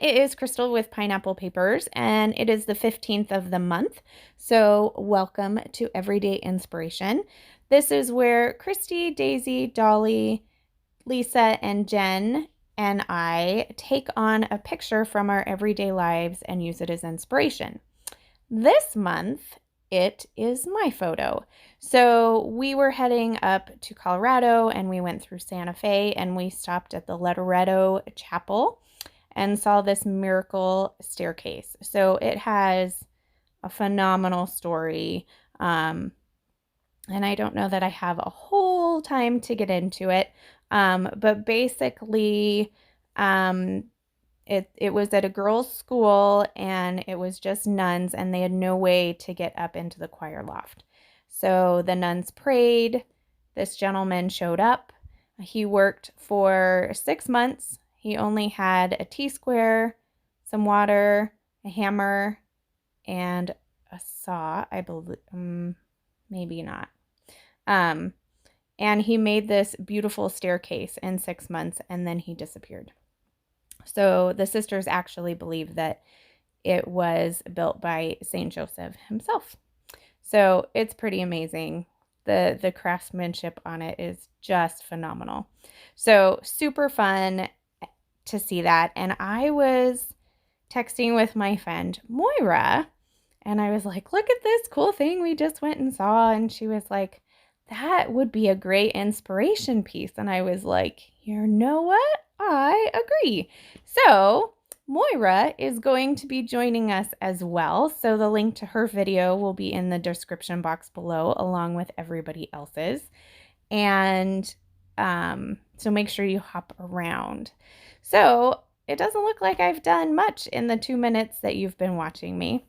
It is Crystal with Pineapple Papers, and it is the 15th of the month. So, welcome to Everyday Inspiration. This is where Christy, Daisy, Dolly, Lisa, and Jen and I take on a picture from our everyday lives and use it as inspiration. This month, it is my photo. So, we were heading up to Colorado and we went through Santa Fe and we stopped at the Loretto Chapel and saw this miracle staircase. So it has a phenomenal story. And I don't know that I have a whole time to get into it. But basically, it was at a girls' school and it was just nuns and they had no way to get up into the choir loft. So the nuns prayed. This gentleman showed up. He worked for 6 months. He only had a T-square, some water, a hammer, and a saw, I believe. Maybe not. And he made this beautiful staircase in 6 months, and then he disappeared. So the sisters actually believe that it was built by Saint Joseph himself. So it's pretty amazing. The craftsmanship on it is just phenomenal. So super fun to see that. And I was texting with my friend Moira, and I was like, look at this cool thing we just went and saw. And she was like, that would be a great inspiration piece. And I was like, you know what? I agree. So Moira is going to be joining us as well. So the link to her video will be in the description box below, along with everybody else's. And so make sure you hop around. So it doesn't look like I've done much in the 2 minutes that you've been watching me.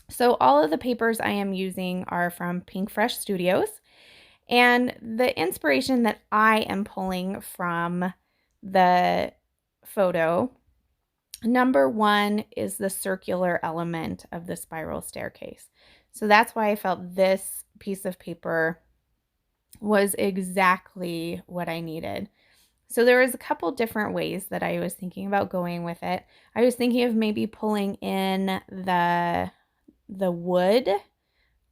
So all of the papers I am using are from Pink Fresh Studios. And the inspiration that I am pulling from the photo, number one, is the circular element of the spiral staircase. So that's why I felt this piece of paper was exactly what I needed. So there was a couple different ways that I was thinking about going with it. I was thinking of maybe pulling in the wood,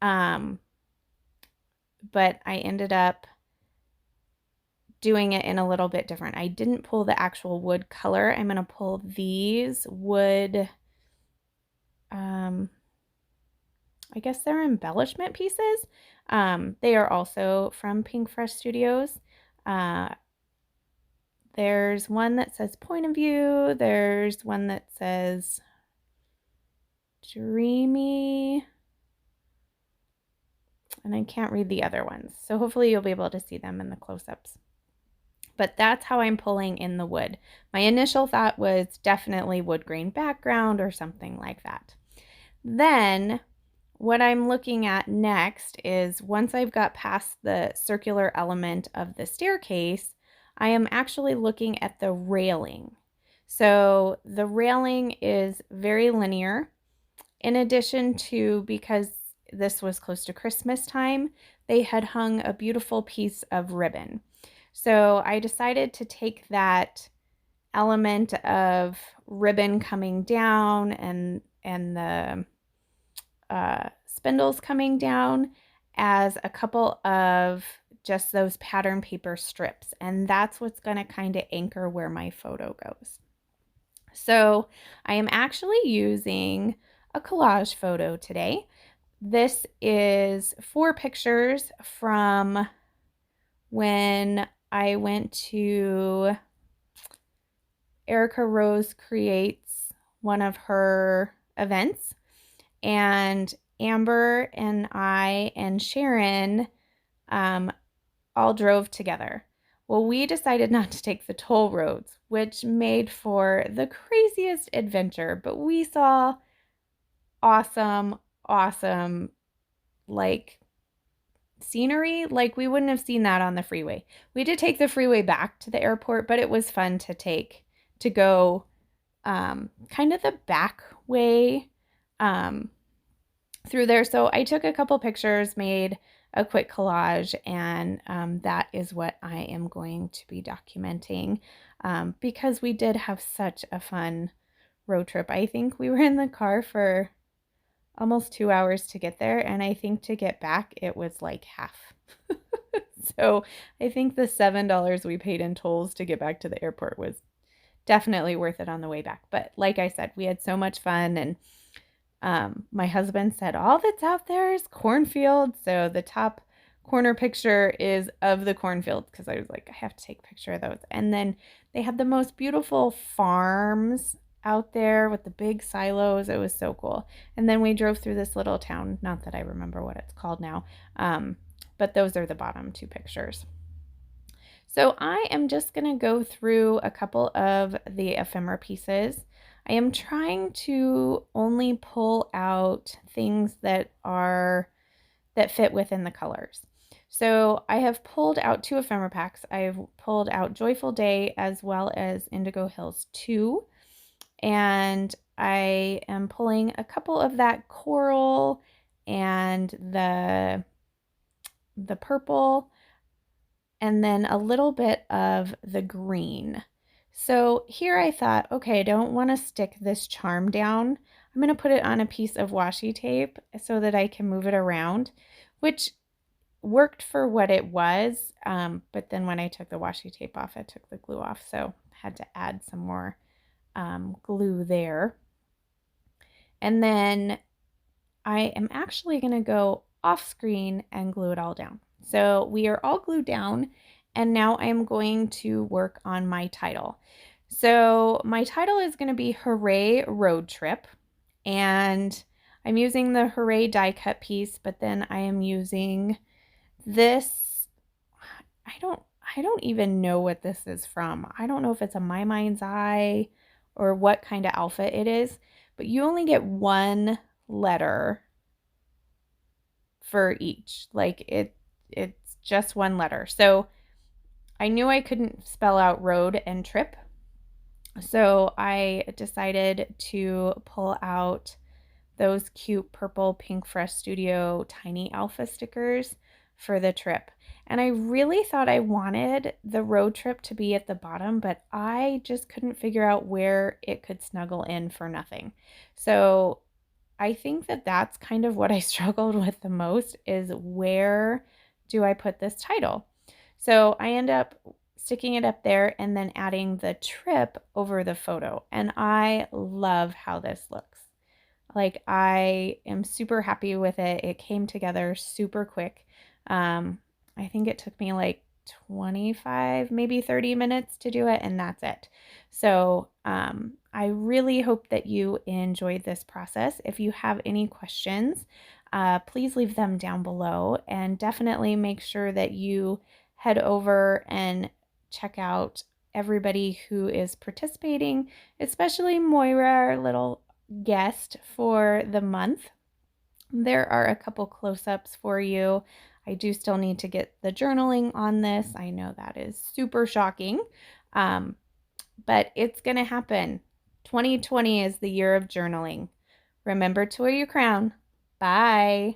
but I ended up doing it in a little bit different. I didn't pull the actual wood color. I'm going to pull these wood, I guess they're embellishment pieces. They are also from Pink Fresh Studios. There's one that says point of view. There's one that says dreamy. And I can't read the other ones. So hopefully you'll be able to see them in the close-ups. But that's how I'm pulling in the wood. My initial thought was definitely wood grain background or something like that. Then what I'm looking at next is, once I've got past the circular element of the staircase, I am actually looking at the railing. So the railing is very linear. In addition to, because this was close to Christmas time, they had hung a beautiful piece of ribbon. So I decided to take that element of ribbon coming down and the spindles coming down as a couple of just those pattern paper strips. And that's what's going to kind of anchor where my photo goes. So I am actually using a collage photo today. This is 4 pictures from when I went to Erica Rose Creates, one of her events, and Amber and I and Sharon all drove together. Well, we decided not to take the toll roads, which made for the craziest adventure, but we saw awesome, like, scenery. Like, we wouldn't have seen that on the freeway. We did take the freeway back to the airport, but it was fun to go kind of the back way through there. So I took a couple pictures, made a quick collage, and that is what I am going to be documenting because we did have such a fun road trip. I think we were in the car for almost 2 hours to get there, and I think to get back it was like half. So I think the $7 we paid in tolls to get back to the airport was definitely worth it on the way back. But like I said, we had so much fun, and my husband said all that's out there is cornfield. So the top corner picture is of the cornfield, because I was like, I have to take a picture of those. And then they had the most beautiful farms out there with the big silos. It was so cool. And then we drove through this little town, not that I remember what it's called now, but those are the bottom two pictures. So I am just going to go through a couple of the ephemera pieces. I am trying to only pull out things that fit within the colors. So I have pulled out 2 ephemera packs. I've pulled out Joyful Day as well as Indigo Hills 2. And I am pulling a couple of that coral and the purple, and then a little bit of the green. So here I thought, okay, I don't want to stick this charm down. I'm going to put it on a piece of washi tape so that I can move it around, which worked for what it was. But then when I took the washi tape off, I took the glue off. So I had to add some more glue there. And then I am actually going to go off screen and glue it all down. So we are all glued down, and now I'm going to work on my title. So my title is going to be Hooray Road Trip, and I'm using the Hooray die cut piece, but then I am using this. I don't even know what this is from. I don't know if it's a My Mind's Eye or what kind of alpha it is, but you only get one letter for each. Like it's just one letter. So I knew I couldn't spell out road and trip. So I decided to pull out those cute purple Pink Fresh Studio tiny alpha stickers for the trip. And I really thought I wanted the road trip to be at the bottom, but I just couldn't figure out where it could snuggle in for nothing. So I think that that's kind of what I struggled with the most, is where do I put this title? So I end up sticking it up there and then adding the trip over the photo. And I love how this looks. Like, I am super happy with it. It came together super quick. I think it took me like 25, maybe 30 minutes to do it, and that's it. So I really hope that you enjoyed this process. If you have any questions, please leave them down below, and definitely make sure that you head over and check out everybody who is participating, especially Moira, our little guest for the month. There are a couple close-ups for you. I do still need to get the journaling on this. I know that is super shocking, but it's going to happen. 2020 is the year of journaling. Remember to wear your crown. Bye.